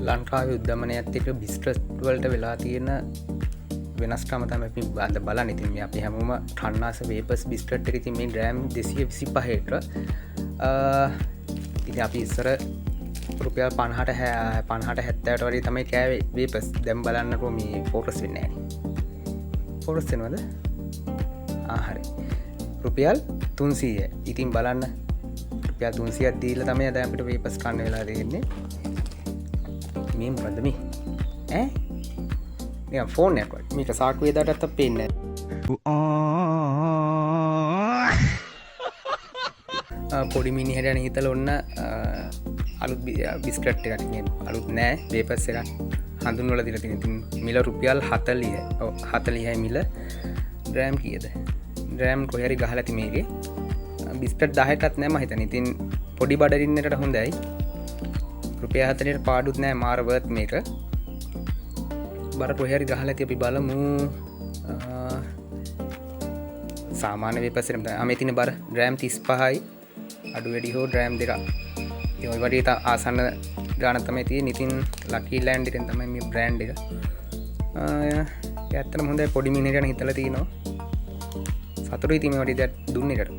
ලංකාව උද්දමනයත් එක බිස්ට්‍රස්වල්ට වෙලා තියෙන වෙනස්කම තම අපි අද බල ඉතින් අපි හැමෝම ටන්නාස වේපස් බිස්ටට් එක තින් මේ ඩ්‍රෑම් 225ට ඉති අපි ඉස්සර රුපියල් 50-70ට වරි තමයි කෑවේ වේපස් දැම් බලන්නකෝ මේ ෆෝටස් වෙන්න ෑන ෆෝටස් වෙනවද ආහරි රුපියල් 300 ඉතින් බලන්න රුපියල් 300ක් දීලා තමයි අද අපිට වේපස් කන්න වෙලා තියෙන්නේ මේ මොකද්ද මේ ඈ ෆෝන් එකක් මේක සාක්කුවේ දාටත් පේන්නේ පොඩි මිනිහට යන හිතල ඔන්න අලුත් බිස්කට් එකක් අලුත් නෑ වේපස් එකක් හඳුන්වලා දීලා තියෙන මිල රුපියල් 40යි මිල ග්‍රෑම් කීයද ග්‍රෑම් කොහේ හරි ගහලා ඇති මේකේ බිස්කට් 10කටත් නෑ මම හිතන්නේ ඉතින් පොඩි බඩරින්නකට හොඳයි රුපියල් 40ට පාඩුත් නෑ මාර වර්ත් මේක බර කොහේ හරි ගහලා ඇති අපි බලමු සාමාන්‍ය වේපස් එකක් තමයි තියෙන බර ග්‍රෑම් 35යි අඩු වැඩි හෝ ඩ්‍රෑම් දෙක ඒ වගේ ආසන්න ගාන තමයි තියෙන්නේ ඉතින් ලකී ලෑන්ඩ් එකෙන් තමයි මේ බ්‍රෑන්ඩ් එක ඇත්තටම හොඳයි පොඩි මිනිහට හිතලා තිනවා සතුටුයි ඉතින් මේ වගේ දෙයක් දුන්නේකට